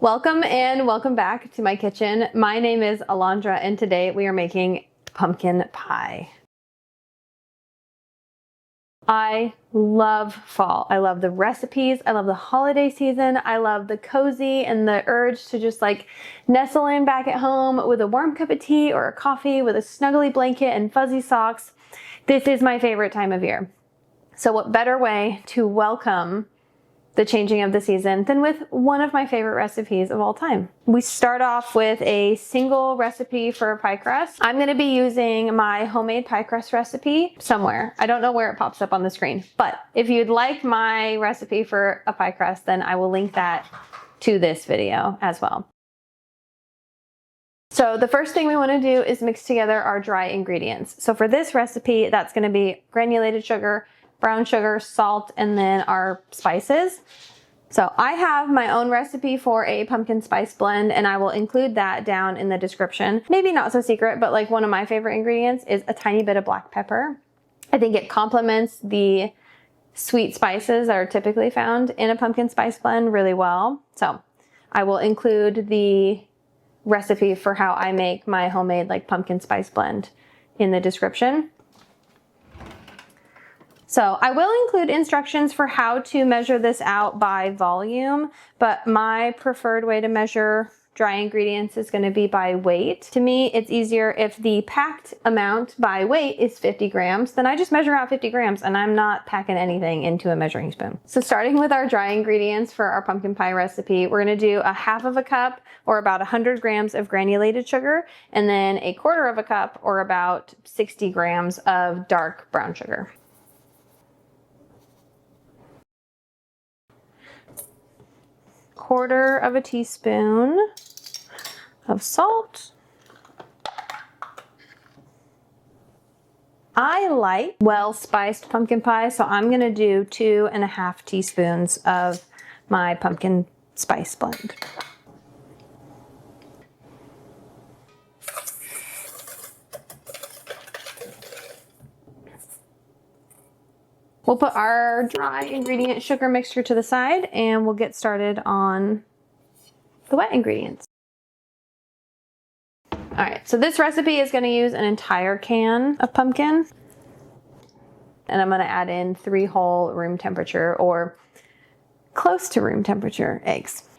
Welcome and welcome back to my kitchen. My name is Alondra and today we are making pumpkin pie. I love fall. I love the recipes. I love the holiday season. I love the cozy and the urge to just like nestle in back at home with a warm cup of tea or a coffee with a snuggly blanket and fuzzy socks. This is my favorite time of year. So what better way to welcome the changing of the season than with one of my favorite recipes of all time. We start off with a single recipe for a pie crust. I'm gonna be using my homemade pie crust recipe somewhere. I don't know where it pops up on the screen, but if you'd like my recipe for a pie crust, then I will link that to this video as well. So the first thing we want to do is mix together our dry ingredients. So for this recipe, that's going to be granulated sugar, brown sugar, salt, and then our spices. So I have my own recipe for a pumpkin spice blend, and I will include that down in the description. Maybe not so secret, but like one of my favorite ingredients is a tiny bit of black pepper. I think it complements the sweet spices that are typically found in a pumpkin spice blend really well. So I will include the recipe for how I make my homemade like pumpkin spice blend in the description. So I will include instructions for how to measure this out by volume, but my preferred way to measure dry ingredients is going to be by weight. To me, it's easier if the packed amount by weight is 50 grams, then I just measure out 50 grams and I'm not packing anything into a measuring spoon. So starting with our dry ingredients for our pumpkin pie recipe, we're going to do a half of a cup or about 100 grams of granulated sugar, and then a quarter of a cup or about 60 grams of dark brown sugar. Quarter of a teaspoon of salt. I like well-spiced pumpkin pie, so I'm gonna do 2.5 teaspoons of my pumpkin spice blend. We'll put our dry ingredient sugar mixture to the side and we'll get started on the wet ingredients. All right, so this recipe is gonna use an entire can of pumpkin. And I'm gonna add in 3 whole room temperature or close to room temperature eggs.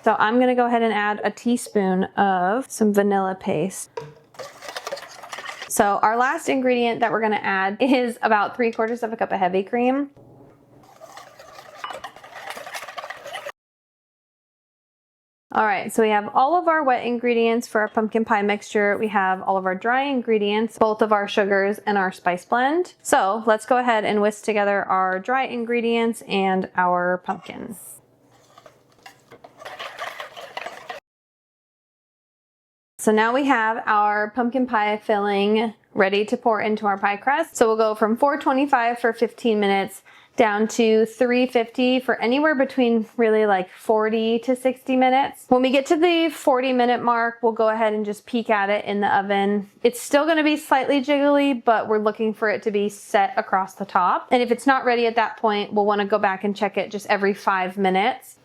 So I'm gonna go ahead and add a teaspoon of some vanilla paste. So our last ingredient that we're gonna add is about 3/4 of a cup of heavy cream. All right, so we have all of our wet ingredients for our pumpkin pie mixture. We have all of our dry ingredients, both of our sugars and our spice blend. So let's go ahead and whisk together our dry ingredients and our pumpkin. So now we have our pumpkin pie filling ready to pour into our pie crust. So we'll go from 425 for 15 minutes down to 350 for anywhere between really like 40 to 60 minutes. When we get to the 40-minute mark, we'll go ahead and just peek at it in the oven. It's still gonna be slightly jiggly, but we're looking for it to be set across the top. And if it's not ready at that point, we'll wanna go back and check it just every 5 minutes.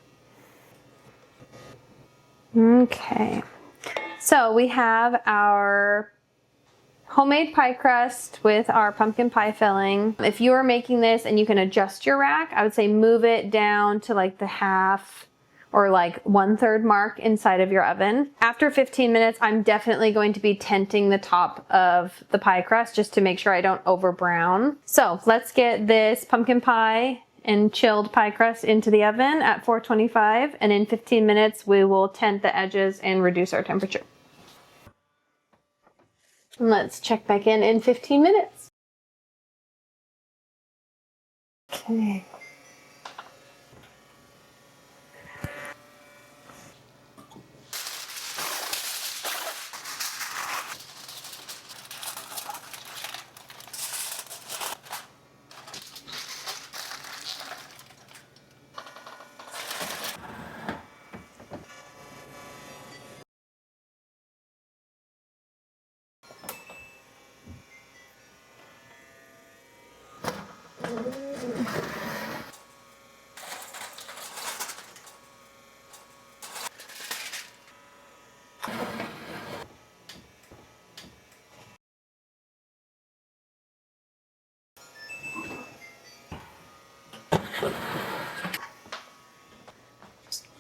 Okay. So we have our homemade pie crust with our pumpkin pie filling. If you are making this and you can adjust your rack, I would say move it down to like the half or like 1/3 mark inside of your oven. After 15 minutes, I'm definitely going to be tenting the top of the pie crust just to make sure I don't over brown. So let's get this pumpkin pie and chilled pie crust into the oven at 425, and in 15 minutes we will tent the edges and reduce our temperature. Let's check back in 15 minutes. Okay.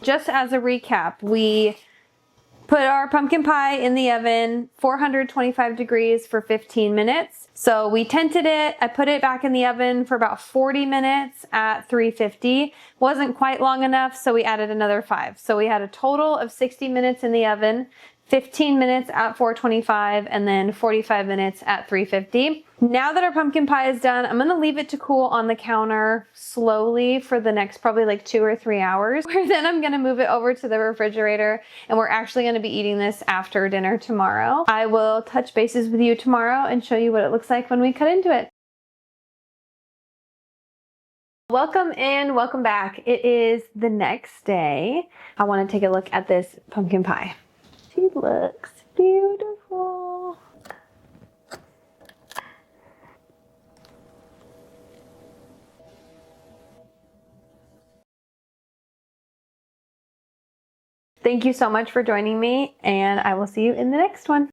Just as a recap, we put our pumpkin pie in the oven, 425 degrees for 15 minutes. So we tented it. I put it back in the oven for about 40 minutes at 350. Wasn't quite long enough, so we added another 5. So we had a total of 60 minutes in the oven, 15 minutes at 425, and then 45 minutes at 350. Now that our pumpkin pie is done, I'm gonna leave it to cool on the counter slowly for the next probably like 2 or 3 hours. Then I'm gonna move it over to the refrigerator, and we're actually gonna be eating this after dinner tomorrow. I will touch bases with you tomorrow and show you what it looks like when we cut into it. Welcome and welcome back. It is the next day. I wanna take a look at this pumpkin pie. She looks beautiful. Thank you so much for joining me, and I will see you in the next one.